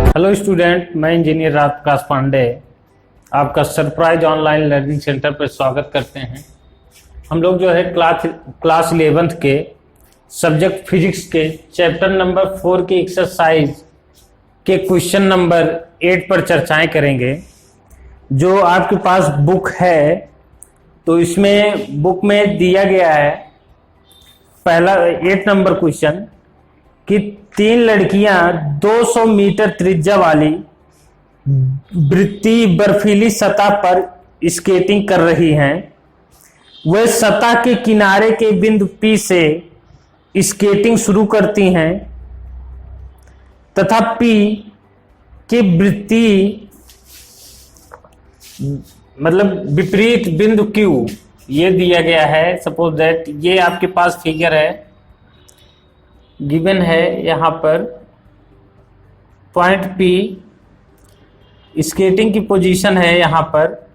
Hello student, मैं engineer Raj Prakash Pandey आपका surprise online learning centre पर स्वागत करते हैं। हम लोग जो है क्लास 11th के सब्जेक्ट फिजिक्स के चैप्टर नंबर 4 के एक्सरसाइज के क्वेश्चन नंबर 8 पर चर्चाएं करेंगे। जो आपके पास बुक है तो इसमें बुक में दिया गया है पहला 8 नंबर क्वेश्चन कि 3 लड़कियां 200 मीटर त्रिज्या वाली वृत्तीय बर्फीली सतह पर स्केटिंग कर रही हैं। वे सतह के किनारे के बिंदु P से स्केटिंग शुरू करती हैं तथा P के वृत्तीय मतलब विपरीत बिंदु Q ये दिया गया है। सपोज दैट ये आपके पास फिगर है, गिवन है। यहां पर पॉइंट P स्केटिंग की पोजीशन है। यहां पर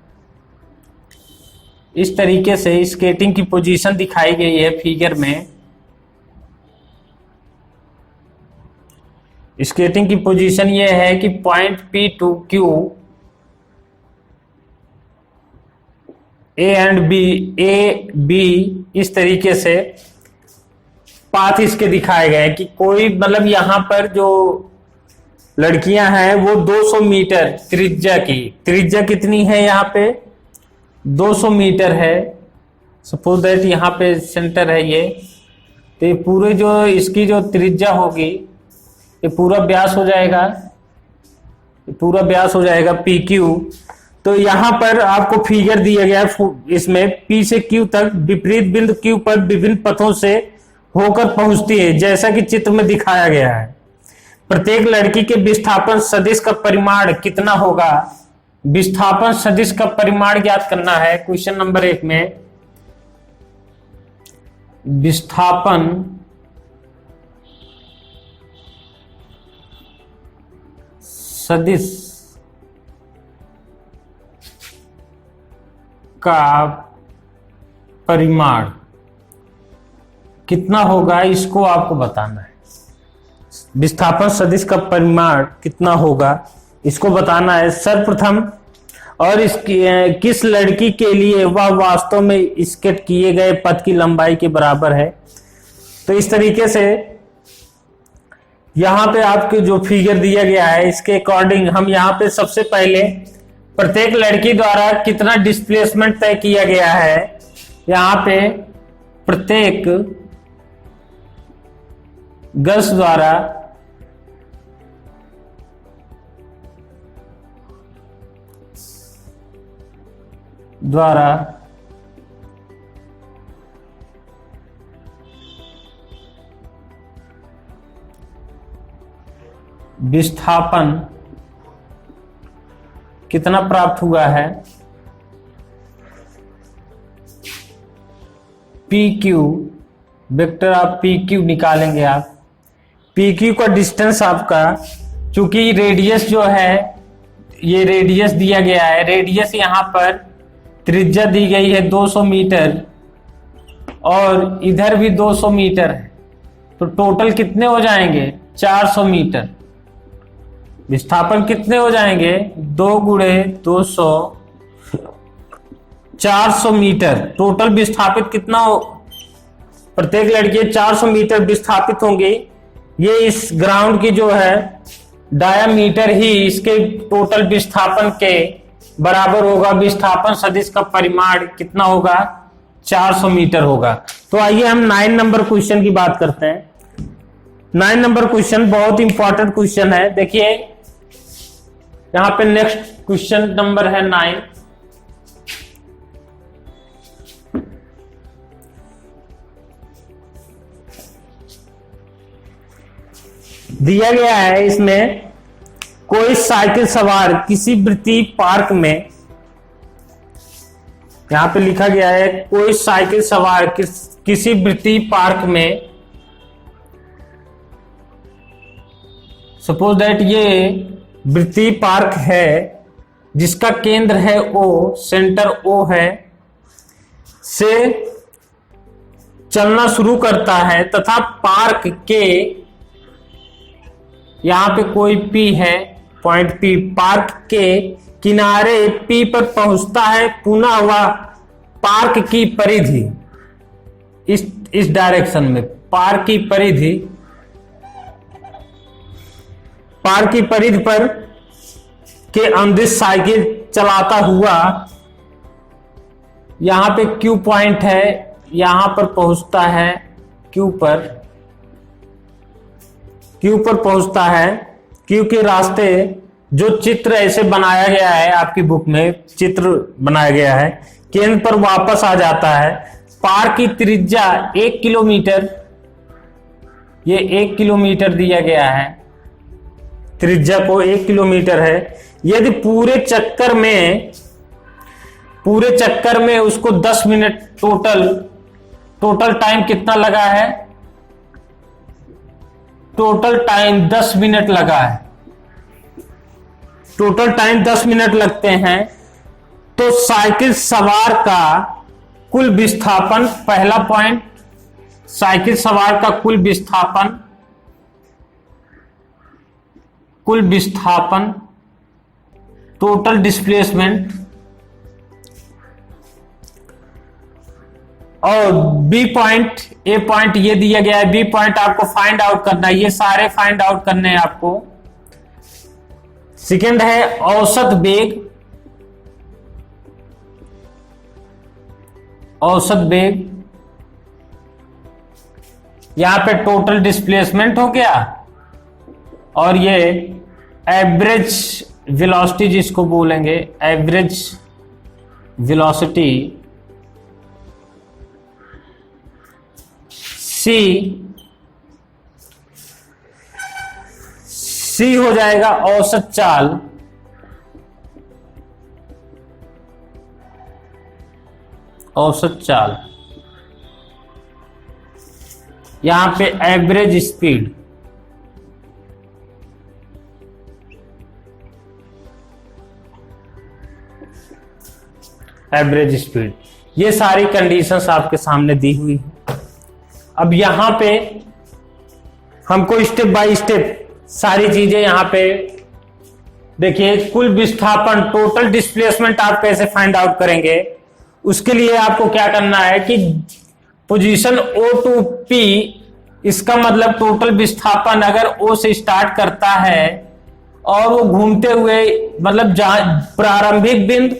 इस तरीके से स्केटिंग की पोजीशन दिखाई गई है फिगर में। स्केटिंग की पोजीशन ये है कि point P to Q A and B इस तरीके से पाथ इसके दिखाए गए कि कोई मतलब यहां पर जो लड़कियां हैं वो 200 मीटर त्रिज्या कितनी है यहाँ पे 200 मीटर है। सपोज दैट यहाँ पे सेंटर है ये, तो ये पूरे जो इसकी जो त्रिज्या होगी ये पूरा व्यास हो जाएगा, PQ। तो यहाँ पर आपको फिगर दिया गया है, इसमें P से Q तक विपरीत बिंदु Q पर विभिन्न पथों से होकर पहुंचती है जैसा कि चित्र में दिखाया गया है। प्रत्येक लड़की के विस्थापन सदिश का परिमाण कितना होगा। विस्थापन सदिश का परिमाण ज्ञात करना है। क्वेश्चन नंबर 1 में विस्थापन सदिश का परिमाण कितना होगा इसको आपको बताना है। विस्थापन सदिश का परिमाण कितना होगा इसको बताना है सर्वप्रथम। और इसकी किस लड़की के लिए वह वास्तव में स्केट किए गए पथ की लंबाई के बराबर है। तो इस तरीके से यहां पे आपके जो फिगर दिया गया है इसके अकॉर्डिंग हम यहां पे सबसे पहले प्रत्येक लड़की द्वारा कितना डिस्प्लेसमेंट तय किया गया है। यहां पे प्रत्येक गर्ल्स द्वारा विस्थापन कितना प्राप्त हुआ है PQ। वेक्टर आप PQ निकालेंगे आप। PQ का डिस्टेंस आपका, चूंकि रेडियस जो है ये रेडियस दिया गया है, रेडियस यहां पर त्रिज्या दी गई है 200 मीटर और इधर भी 200 मीटर है, तो टोटल कितने हो जाएंगे 400 मीटर। विस्थापन कितने हो जाएंगे 2 गुणे 200 400 मीटर। टोटल विस्थापित कितना हो, प्रत्येक लड़की 400 मीटर विस्थापित होंगे। ये इस ग्राउंड की जो है डायामीटर ही इसके टोटल विस्थापन के बराबर होगा। विस्थापन सदिश का परिमाण कितना होगा 400 मीटर होगा। तो आइए हम 9 नंबर क्वेश्चन की बात करते हैं। 9 नंबर क्वेश्चन बहुत इंपॉर्टेंट क्वेश्चन है। देखिए यहां पे नेक्स्ट क्वेश्चन नंबर है 9। दिया गया है इसमें कोई साइकिल सवार किसी वृत्तीय पार्क में, यहां पे लिखा गया है कोई साइकिल सवार किसी वृत्तीय पार्क में। सपोज दैट ये वृत्तीय पार्क है जिसका केंद्र है O, सेंटर O है, से चलना शुरू करता है तथा पार्क के यहां पे कोई P है पॉइंट P पार्क के किनारे P पर पहुंचता है, पुनः वह पार्क की परिधि इस डायरेक्शन में पार्क की परिधि पर के अंदर साइकिल चलाता हुआ यहां पे Q पॉइंट है, यहां पर पहुंचता है, Q पर पहुंचता है। Q के रास्ते जो चित्र ऐसे बनाया गया है, आपकी बुक में चित्र बनाया गया है, केंद्र पर वापस आ जाता है। पार्क की त्रिज्या 1 किलोमीटर, ये 1 किलोमीटर दिया गया है, त्रिज्या को 1 किलोमीटर है। यदि पूरे चक्कर में उसको 10 मिनट टोटल टाइम कितना लगा है? टोटल टाइम 10 मिनट लगा है। टोटल टाइम 10 मिनट लगते हैं, तो साइकिल सवार का कुल विस्थापन, पहला पॉइंट, साइकिल सवार का कुल विस्थापन टोटल डिस्प्लेसमेंट, और बी पॉइंट, ए पॉइंट ये दिया गया है, बी पॉइंट आपको फाइंड आउट करना है, ये सारे फाइंड आउट करने हैं आपको। सेकंड है औसत वेग, यहां पे टोटल डिस्प्लेसमेंट हो गया, और ये एवरेज वेलोसिटी जिसको बोलेंगे, एवरेज वेलोसिटी सी हो जाएगा औसत चाल, यहां पे एवरेज स्पीड, ये सारी कंडीशंस आपके सामने दी हुई है। अब यहां पे हमको स्टेप बाय स्टेप सारी चीजें यहां पे देखिए, कुल विस्थापन, टोटल डिस्प्लेसमेंट आप कैसे फाइंड आउट करेंगे, उसके लिए आपको क्या करना है कि पोजीशन O टू P, इसका मतलब टोटल विस्थापन अगर O से स्टार्ट करता है और वो घूमते हुए, मतलब प्रारंभिक बिंदु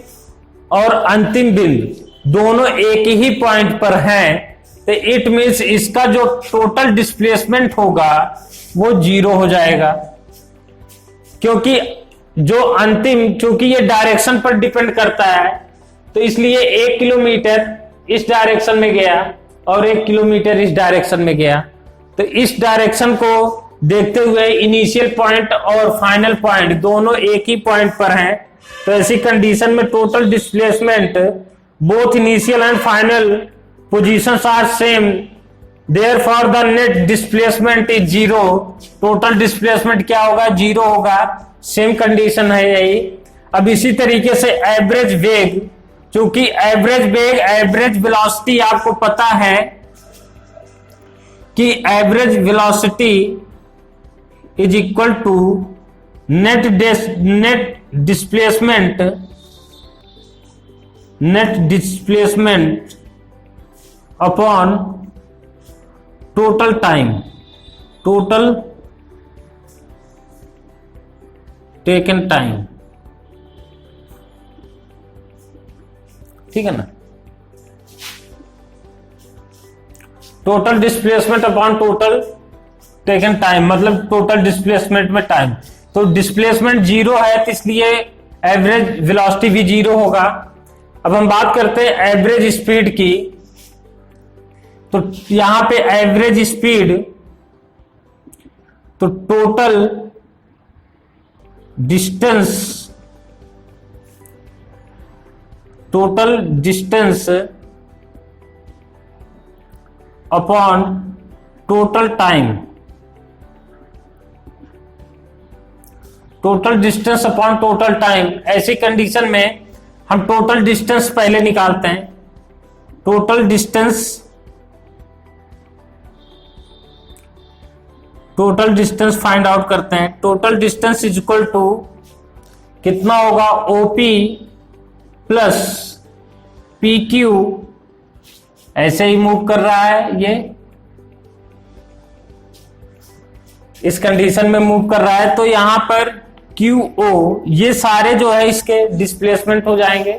और अंतिम बिंदु दोनों एक ही पॉइंट पर हैं, तो इट मीन्स इसका जो टोटल डिस्प्लेसमेंट होगा वो 0 हो जाएगा, क्योंकि चूंकि ये डायरेक्शन पर डिपेंड करता है, तो इसलिए 1 किलोमीटर इस डायरेक्शन में गया और 1 किलोमीटर इस डायरेक्शन में गया, तो इस डायरेक्शन को देखते हुए इनिशियल पॉइंट और फाइनल पॉइंट दोनों एक ही पॉइंट पर हैं, तो ऐसी कंडीशन में total displacement both initial and final positions are same, therefore the net displacement is 0, total displacement क्या होगा? 0 होगा। सेम कंडीशन है यही। अब इसी तरीके से एवरेज वेग, क्योंकि एवरेज वेलोसिटी आपको पता है कि average velocity is equal to net displacement upon total time, total taken time, ठीक है ना। Total displacement upon total taken time, मतलब टोटल डिस्प्लेसमेंट में टाइम, तो डिस्प्लेसमेंट 0 है, तो इसलिए एवरेज वेलोसिटी भी 0 होगा। अब हम बात करते हैं एवरेज स्पीड की, तो यहां पे एवरेज स्पीड, तो total distance upon total time, total distance upon total time. ऐसी कंडीशन में हम टोटल डिस्टेंस पहले निकालते हैं, टोटल डिस्टेंस फाइंड आउट करते हैं। Total distance is equal to कितना होगा, OP प्लस PQ, ऐसे ही मूव कर रहा है, ये इस कंडीशन में मूव कर रहा है। तो यहां पर QO ये सारे जो है इसके डिस्प्लेसमेंट हो जाएंगे,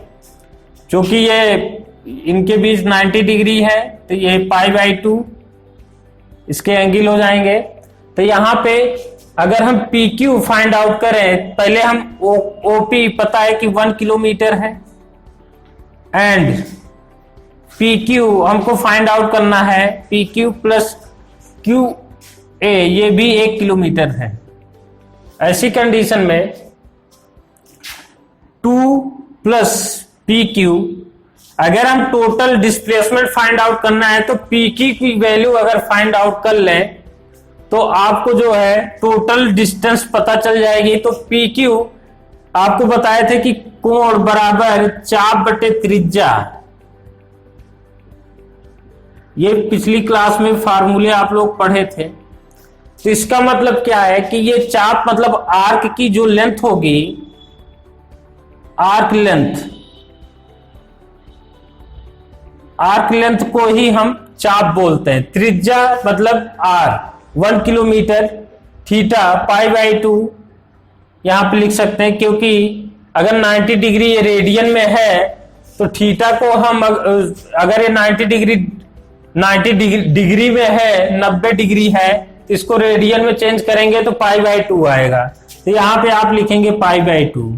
क्योंकि ये इनके बीच 90 डिग्री है, तो ये π/2 इसके एंगल हो जाएंगे। तो यहां पे अगर हम PQ फाइंड आउट करें, पहले हम OP पता है कि 1 किलोमीटर है, एंड PQ हमको फाइंड आउट करना है PQ प्लस QA, ये भी 1 किलोमीटर है। ऐसी कंडीशन में 2 प्लस PQ, अगर हम टोटल डिस्प्लेसमेंट फाइंड आउट करना है तो PQ की वैल्यू अगर फाइंड आउट कर लें तो आपको जो है टोटल डिस्टेंस पता चल जाएगी। तो PQ आपको बताए थे कि कोण बराबर चाप बटे त्रिज्या, ये पिछली क्लास में फार्मूले आप लोग पढ़े थे। तो इसका मतलब क्या है कि ये चाप मतलब आर्क की जो लेंथ होगी, आर्क लेंथ को ही हम चाप बोलते हैं। त्रिज्या मतलब R 1 किलोमीटर, थीटा π/2 यहां पे लिख सकते हैं, क्योंकि अगर 90 डिग्री ये रेडियन में है तो थीटा को हम अगर ये 90 डिग्री में है, 90 डिग्री है, तो इसको रेडियन में चेंज करेंगे तो π/2 आएगा। तो यहां पे आप लिखेंगे π/2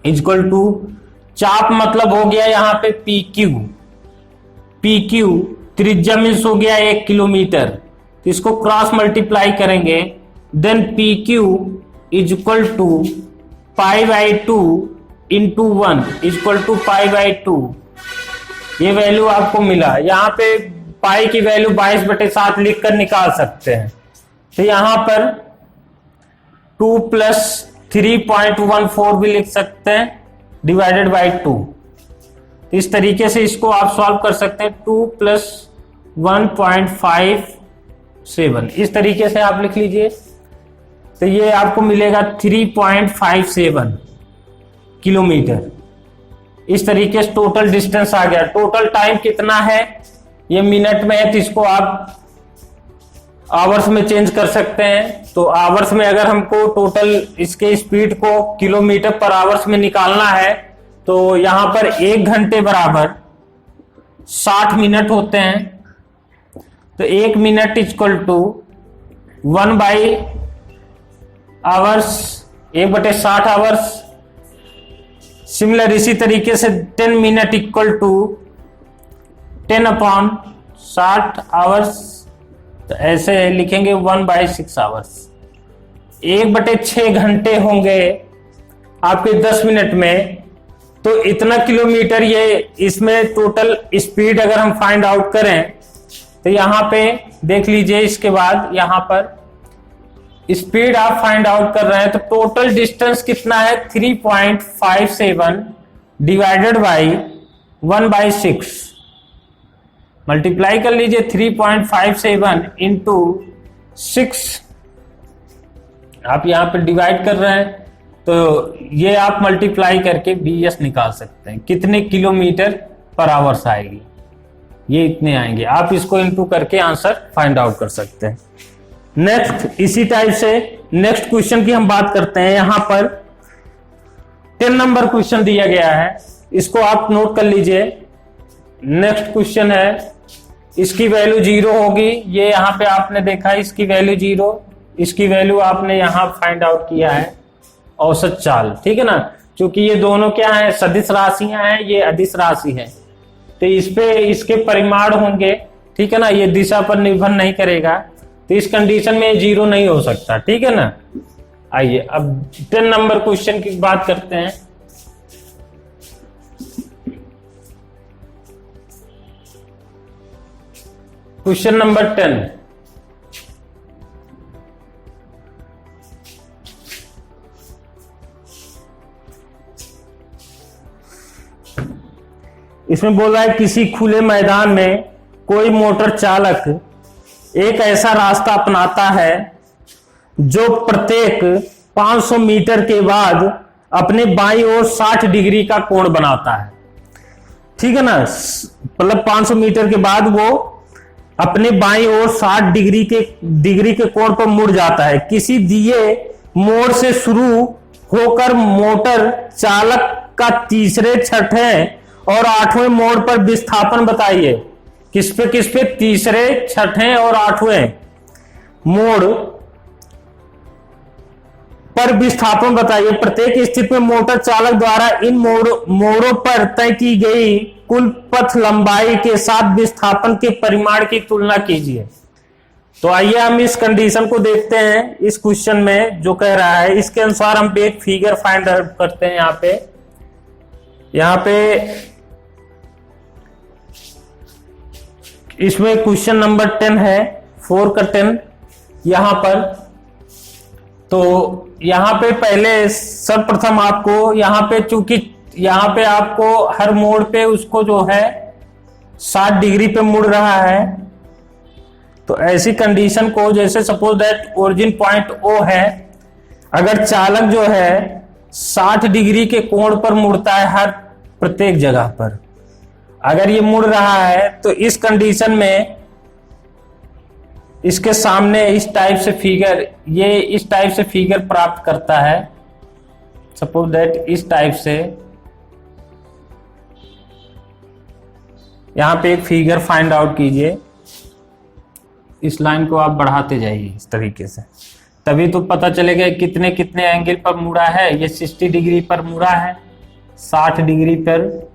इक्वल टू चाप मतलब हो गया यहां पे PQ त्रिज्या मीन्स हो गया 1 किलोमीटर, तो इसको क्रॉस मल्टीप्लाई करेंगे, then PQ is equal to π/2 into 1 equal to π/2। ये वैल्यू आपको मिला। यहां पे पाई की वैल्यू 22/7 लिखकर निकाल सकते हैं। तो यहां पर 2 प्लस 3.14 भी लिख सकते हैं डिवाइडेड बाई 2। इस तरीके से इसको आप सॉल्व कर सकते हैं। 2 प्लस 1.57 इस तरीके से आप लिख लीजिए, तो ये आपको मिलेगा 3.57 किलोमीटर। इस तरीके से टोटल डिस्टेंस आ गया। टोटल टाइम कितना है, ये मिनट में है, तो इसको आप आवर्स में चेंज कर सकते हैं। तो आवर्स में अगर हमको टोटल इसके स्पीड को किलोमीटर पर आवर्स में निकालना है तो यहां पर 1 घंटे बराबर 60 मिनट होते हैं। तो 1 मिनट इक्वल टू 1/आवर्स, 1/60 आवर्स। सिमिलर इसी तरीके से 10 मिनट इक्वल टू 10/60 आवर्स, तो ऐसे लिखेंगे 1/6 आवर्स। 1/6 घंटे होंगे आपके 10 मिनट में, तो इतना किलोमीटर ये इसमें टोटल स्पीड अगर हम फाइंड आउट करें तो यहां पे देख लीजिए। इसके बाद यहां पर स्पीड आप फाइंड आउट कर रहे हैं तो टोटल डिस्टेंस कितना है 3.57 डिवाइडेड बाई 1/6, मल्टीप्लाई कर लीजिए 3.57 इंटू 6, आप यहां पर डिवाइड कर रहे हैं तो ये आप मल्टीप्लाई करके BS निकाल सकते हैं, कितने किलोमीटर पर आवर्स आएगी, ये इतने आएंगे। आप इसको इंटू करके आंसर फाइंड आउट कर सकते हैं। नेक्स्ट इसी टाइप से नेक्स्ट क्वेश्चन की हम बात करते हैं। यहां पर 10 नंबर क्वेश्चन दिया गया है, इसको आप नोट कर लीजिए। नेक्स्ट क्वेश्चन है, इसकी वैल्यू 0 होगी, ये यहां पे आपने देखा इसकी वैल्यू 0, इसकी वैल्यू आपने यहां फाइंड आउट किया है औसत चाल, ठीक है ना। क्योंकि ये दोनों क्या है, सदिश राशियां हैं, ये अदिश राशि है, तो इस पे इसके परिमाण होंगे, ठीक है ना। ये दिशा पर निर्भर नहीं करेगा, तो इस कंडीशन में 0 नहीं हो सकता, ठीक है ना। आइए अब 10 नंबर क्वेश्चन की बात करते हैं। क्वेश्चन नंबर 10, इसमें बोल रहा है किसी खुले मैदान में कोई मोटर चालक एक ऐसा रास्ता अपनाता है जो प्रत्येक 500 मीटर के बाद अपने बाईं ओर 60 डिग्री का कोण बनाता है, ठीक है ना। मतलब 500 मीटर के बाद वो अपने बाईं ओर 60 डिग्री के कोण पर मुड़ जाता है। किसी दिए मोड़ से शुरू होकर मोटर चालक का तीसरे, छठे और आठवें मोड़ पर विस्थापन बताइए। किस पे तीसरे, छठे और आठवें मोड़ पर विस्थापन बताइए। प्रत्येक स्थिति में मोटर चालक द्वारा इन मोड़ों पर तय की गई कुल पथ लंबाई के साथ विस्थापन के परिमाण की तुलना कीजिए। तो आइए हम इस कंडीशन को देखते हैं। इस क्वेश्चन में जो कह रहा है इसके अनुसार हम एक फिगर फाइंड आउट करते हैं। यहाँ पे इसमें क्वेश्चन नंबर 10 है, 4 का 10 यहां पर। तो यहां पे पहले सर्वप्रथम आपको यहां पे, चूंकि यहां पे आपको हर मोड़ पे उसको जो है 60 डिग्री पे मुड़ रहा है, तो ऐसी कंडीशन को, जैसे suppose that origin point O है, अगर चालक जो है 60 डिग्री के कोण पर मुड़ता है हर प्रत्येक जगह पर, अगर ये मुड़ रहा है तो इस कंडीशन में इसके सामने इस टाइप से फिगर प्राप्त करता है। सपोज दैट इस टाइप से यहां पे एक फिगर फाइंड आउट कीजिए। इस लाइन को आप बढ़ाते जाइए इस तरीके से, तभी तो पता चलेगा कितने कितने एंगल पर मुड़ा है। ये 60 डिग्री पर मुड़ा है, 60 डिग्री पर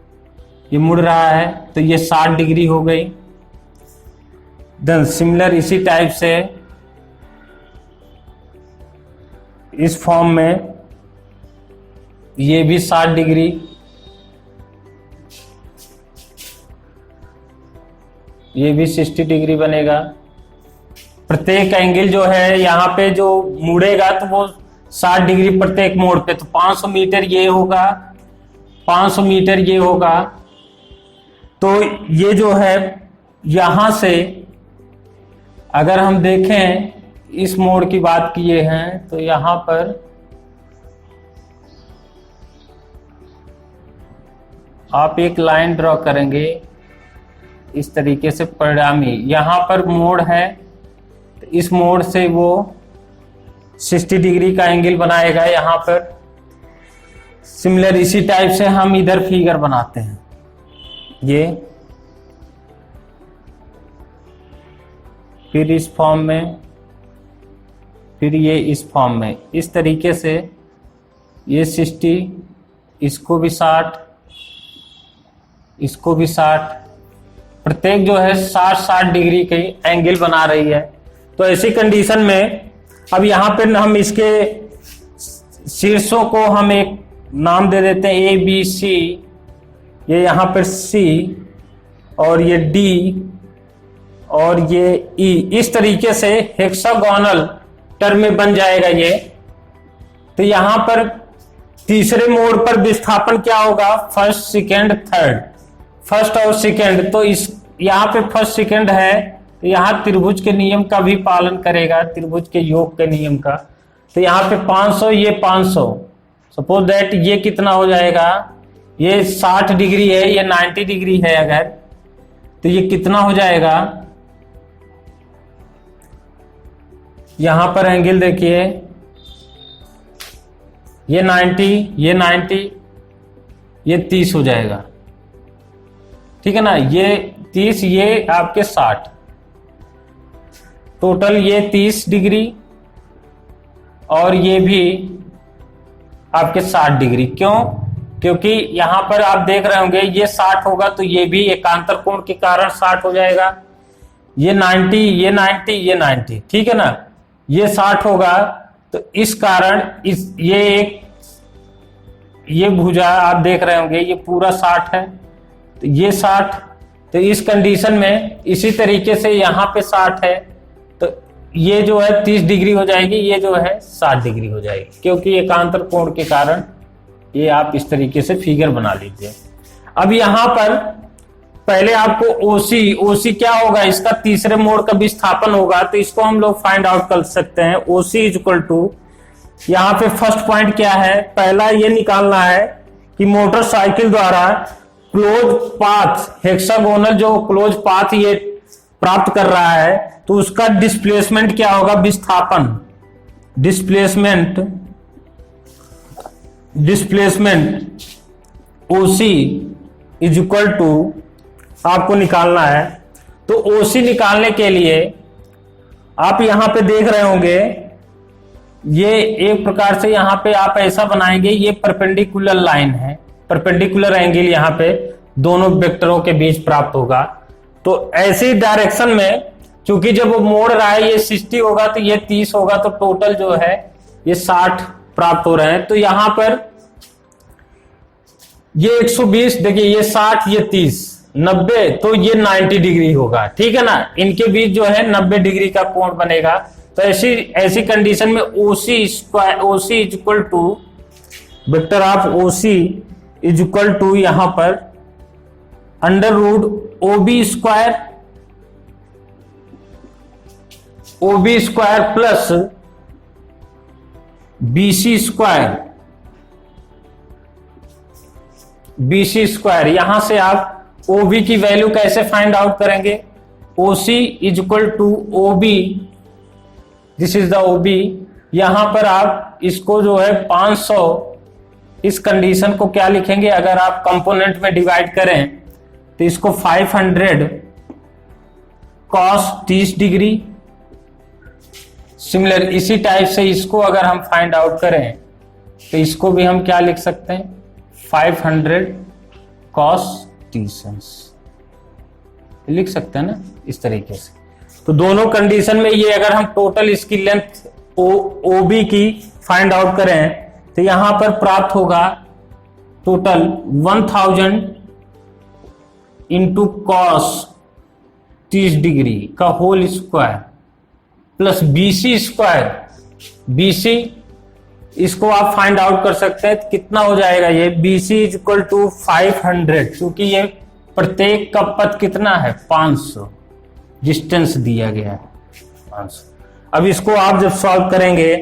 ये मुड़ रहा है, तो ये 60 डिग्री हो गई। देन सिमिलर इसी टाइप से इस फॉर्म में ये भी 60 डिग्री, ये भी 60 डिग्री बनेगा। प्रत्येक एंगल जो है यहाँ पे जो मुड़ेगा तो वो 60 डिग्री प्रत्येक मोड़ पे, तो 500 मीटर ये होगा, 500 मीटर ये होगा। तो ये जो है यहां से अगर हम देखें इस मोड़ की बात किए हैं, तो यहां पर आप एक लाइन ड्रॉ करेंगे इस तरीके से परिणामी, यहां पर मोड़ है, तो इस मोड़ से वो 60 डिग्री का एंगल बनाएगा यहां पर। सिमिलर इसी टाइप से हम इधर फिगर बनाते हैं, ये फिर इस फॉर्म में, फिर ये इस फॉर्म में, इस तरीके से ये 60, इसको भी 60, इसको भी 60, प्रत्येक जो है 60-60 डिग्री की एंगल बना रही है। तो ऐसी कंडीशन में अब यहाँ पे हम इसके शीर्षों को हम एक नाम दे देते हैं ABC, ये यहाँ पर C और ये D और ये E, इस तरीके से हेक्सागोनल टर्म में बन जाएगा ये। तो यहां पर तीसरे मोड़ पर विस्थापन क्या होगा, फर्स्ट, सेकेंड, थर्ड, फर्स्ट और सेकेंड। तो इस यहाँ पे फर्स्ट सेकेंड है, तो यहाँ त्रिभुज के नियम का भी पालन करेगा, त्रिभुज के योग के नियम का। तो यहाँ पे 500, ये 500, सपोज दैट ये कितना हो जाएगा, ये 60 डिग्री है, ये 90 डिग्री है अगर, तो ये कितना हो जाएगा, यहां पर एंगल देखिए, ये 90, ये 90, ये 30 हो जाएगा, ठीक है ना। ये 30, ये आपके 60, टोटल ये 30 डिग्री और ये भी आपके 60 डिग्री। क्यों? क्योंकि यहां पर आप देख रहे होंगे ये 60 होगा तो ये भी एकांतर कोण के कारण 60 हो जाएगा। ये 90, ये 90, ये 90, ठीक है ना। ये 60 होगा तो इस कारण ये भुजा आप देख रहे होंगे ये पूरा 60 है, तो ये 60, तो इस कंडीशन में इसी तरीके से यहां पे 60 है, तो ये जो है 30 डिग्री हो जाएगी, ये जो है 60 डिग्री हो जाएगी, क्योंकि एकांतर कोण के कारण। ये आप इस तरीके से फिगर बना लीजिए। अब यहां पर पहले आपको ओसी क्या होगा, इसका तीसरे मोड़ का विस्थापन होगा, तो इसको हम लोग फाइंड आउट कर सकते हैं। ओसी इज इक्वल टू यहाँ पे फर्स्ट पॉइंट क्या है, पहला ये निकालना है कि मोटरसाइकिल द्वारा क्लोज पाथ, हेक्सागोनल जो क्लोज पाथ ये प्राप्त कर रहा है, तो उसका डिस्प्लेसमेंट क्या होगा, विस्थापन, displacement OC is equal to आपको निकालना है। तो ओसी निकालने के लिए आप यहां पे देख रहे होंगे, ये एक प्रकार से यहां पे आप ऐसा बनाएंगे, ये परपेंडिकुलर लाइन है, परपेंडिकुलर एंगल यहां पे दोनों वेक्टरों के बीच प्राप्त होगा। तो ऐसी डायरेक्शन में क्योंकि जब वो मोड़ रहा है, ये 60 होगा तो ये 30 होगा, तो टोटल जो है ये 60 प्राप्त हो रहे हैं। तो यहां पर ये 120, देखिए ये 60, ये 30, 90, तो ये 90 डिग्री होगा, ठीक है ना। इनके बीच जो है 90 डिग्री का कोण बनेगा। तो ऐसी कंडीशन में OC is equal to vector of OC is equal to यहां पर under root OB square plus BC square. यहां से आप ओबी की वैल्यू कैसे फाइंड आउट करेंगे, OC is equal to OB, this is the OB. यहां पर आप इसको जो है 500, इस कंडीशन को क्या लिखेंगे, अगर आप कंपोनेंट में डिवाइड करें तो इसको 500 cos 30 डिग्री। सिमिलर इसी टाइप से इसको अगर हम फाइंड आउट करें तो इसको भी हम क्या लिख सकते हैं, 500 cos 30 लिख सकते हैं ना, इस तरीके से। तो दोनों कंडीशन में ये अगर हम टोटल इसकी लेंथ ओबी की फाइंड आउट करें तो यहां पर प्राप्त होगा टोटल 1000 इंटू cos 30 डिग्री का whole square plus BC square. BC इसको आप फाइंड आउट कर सकते हैं, कितना हो जाएगा ये, बीसी इज इक्वल टू 500, क्योंकि ये प्रत्येक का पथ कितना है, 500 डिस्टेंस दिया गया है 500। अब इसको आप जब सॉल्व करेंगे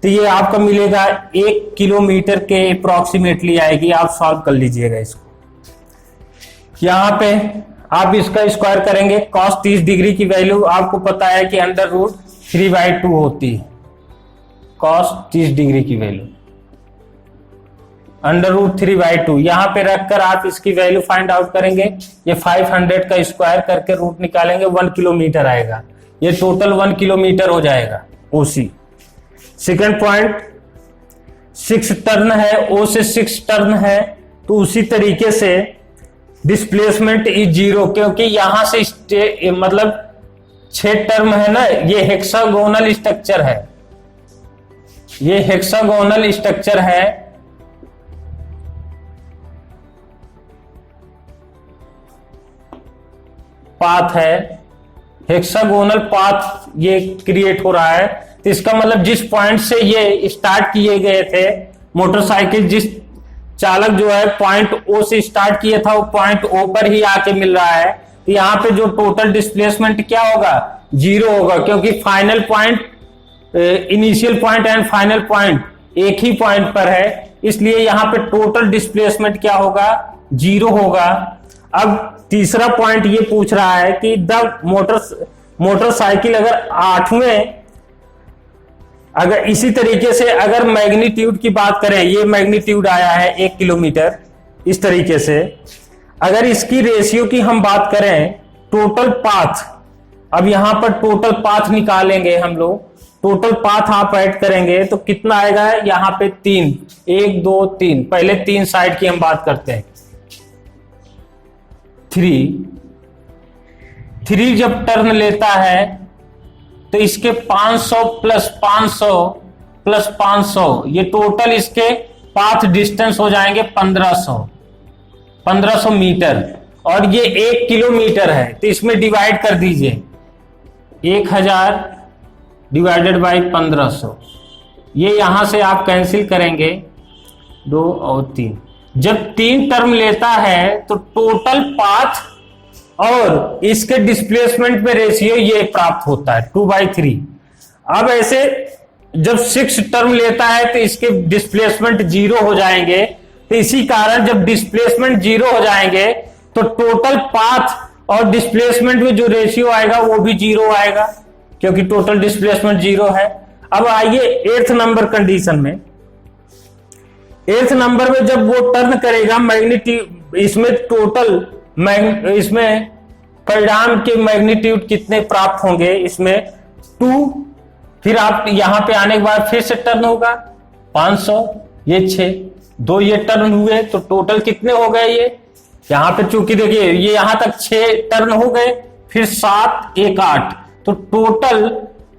तो ये आपका मिलेगा 1 किलोमीटर के अप्रोक्सीमेटली आएगी। आप सॉल्व कर लीजिएगा इसको। यहां पे आप इसका स्क्वायर करेंगे, cos 30 डिग्री की वैल्यू आपको पता है कि अंडर रूट 3/2 होती है, cos 30 डिग्री की वैल्यू अंडर रूट 3/2। यहां पे रखकर आप इसकी वैल्यू फाइंड आउट करेंगे, ये 500 का स्क्वायर करके रूट निकालेंगे, 1 किलोमीटर आएगा, ये टोटल 1 किलोमीटर हो जाएगा ओसी। सेकंड पॉइंट, 6 टर्न है, ओ से 6 टर्न है, तो उसी तरीके से डिस्प्लेसमेंट इज 0, क्योंकि यहां से मतलब 6 टर्म है ना, ये हेक्सागोनल स्ट्रक्चर है, ये हेक्सागोनल स्ट्रक्चर है। पाथ है, हेक्सागोनल पाथ ये क्रिएट हो रहा है। तो इसका मतलब जिस पॉइंट से ये स्टार्ट किए गए थे मोटरसाइकिल, जिस चालक जो है पॉइंट ओ से स्टार्ट किया था, वो पॉइंट ओ पर ही आके मिल रहा है। तो यहाँ पे जो टोटल डिस्प्लेसमेंट क्या होगा, 0 होगा, क्योंकि final point, initial point and final point एक ही पॉइंट पर है, इसलिए यहाँ पे टोटल डिस्प्लेसमेंट क्या होगा, 0 होगा। अब तीसरा पॉइंट ये पूछ रहा है कि द मोटरसाइकिल अगर 8वें, अगर इसी तरीके से अगर मैग्नीट्यूड की बात करें, ये मैग्नीट्यूड आया है 1 किलोमीटर, इस तरीके से अगर इसकी रेशियो की हम बात करें, टोटल पाथ, अब यहां पर टोटल पाथ निकालेंगे हम लोग, टोटल पाथ आप ऐड करेंगे तो कितना आएगा, यहां पे 3, 1 2 3, पहले 3 साइड की हम बात करते हैं। 3 जब टर्न लेता है तो इसके 500 प्लस 500 प्लस 500, ये टोटल इसके पाथ डिस्टेंस हो जाएंगे 1500 मीटर, और ये 1 किलोमीटर है, तो इसमें डिवाइड कर दीजिए, 1000 डिवाइडेड बाई 1500, ये यहां से आप कैंसिल करेंगे 2 और 3। जब 3 टर्म लेता है तो टोटल पाथ और इसके डिस्प्लेसमेंट में रेशियो ये प्राप्त होता है 2/3। अब ऐसे जब 6 टर्म लेता है तो इसके डिस्प्लेसमेंट 0 हो जाएंगे। तो इसी कारण जब डिस्प्लेसमेंट 0 हो जाएंगे तो टोटल पाथ और डिस्प्लेसमेंट में जो रेशियो आएगा वो भी 0 आएगा, क्योंकि टोटल डिस्प्लेसमेंट 0 है। अब आइए 8th नंबर कंडीशन में। 8th नंबर में जब वो टर्न करेगा मैग्नीट्यूड, इसमें टोटल इसमें परिणाम के मैग्नीट्यूड कितने प्राप्त होंगे, इसमें 2, फिर आप यहां पे आने के बाद फिर से टर्न होगा 500, ये 6, 2 ये टर्न हुए तो टोटल कितने हो गए ये, यहां पे चूंकि देखिए ये यहां तक 6 टर्न हो गए, फिर 7, 1, 8, तो टोटल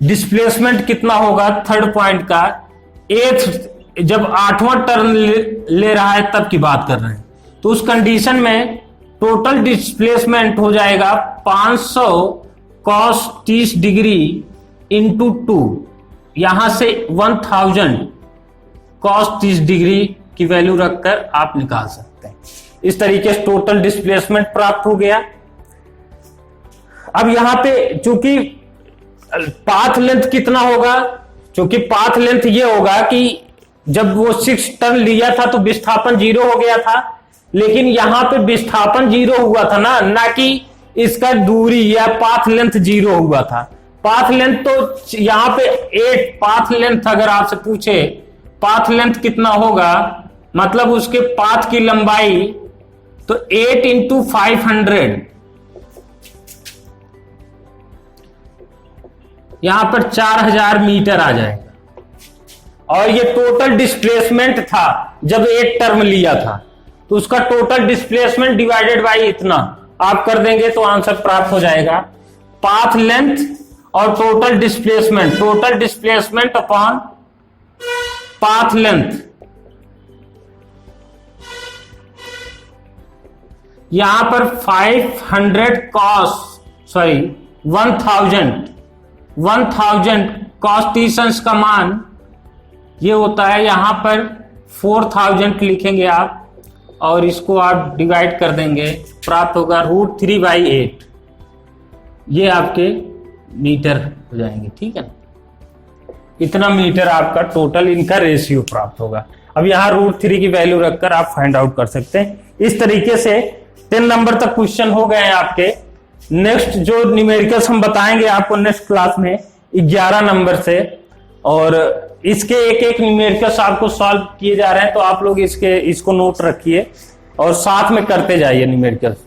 डिस्प्लेसमेंट कितना होगा थर्ड पॉइंट का, 8th जब 8वां टर्न ले रहा है तब की बात कर रहे हैं। तो उस कंडीशन में टोटल डिस्प्लेसमेंट हो जाएगा 500 cos 30 डिग्री इंटू 2, यहां से 1000 cos 30 डिग्री की वैल्यू रखकर आप निकाल सकते हैं। इस तरीके से टोटल डिस्प्लेसमेंट प्राप्त हो गया। अब यहां पे चूंकि पाथ लेंथ कितना होगा, चूंकि पाथ लेंथ ये होगा कि जब वो 6 टर्न लिया था तो विस्थापन 0 हो गया था, लेकिन यहां पे विस्थापन 0 हुआ था ना कि इसका दूरी या पाथ लेंथ 0 हुआ था। पाथ लेंथ तो यहां पे 8 पाथ लेंथ, अगर आपसे पूछे पाथ लेंथ कितना होगा, मतलब उसके पाथ की लंबाई, तो 8 इंटू 500, यहां पर 4000 मीटर आ जाएगा। और ये टोटल डिस्प्लेसमेंट था जब 8 टर्म लिया था, तो उसका टोटल डिस्प्लेसमेंट डिवाइडेड बाय इतना आप कर देंगे तो आंसर प्राप्त हो जाएगा। पाथ लेंथ और total displacement upon path length, यहां पर 1000 cos टीसंस का मान ये होता है, यहां पर 4000 लिखेंगे आप और इसको आप डिवाइड कर देंगे, प्राप्त होगा √3/8, ये आपके मीटर हो जाएंगे। ठीक है ना, इतना मीटर आपका टोटल इनका रेशियो प्राप्त होगा। अब यहां √3 की वैल्यू रखकर आप फाइंड आउट कर सकते हैं। इस तरीके से 10 नंबर तक क्वेश्चन हो गए हैं आपके। नेक्स्ट जो न्यूमेरिकल्स हम बताएंगे आपको नेक्स्ट क्लास में 11 नंबर से, और इसके एक न्यूमेरिकल्स आपको सॉल्व किए जा रहे हैं, तो आप लोग इसको नोट रखिए और साथ में करते जाइए न्यूमेरिकल्स।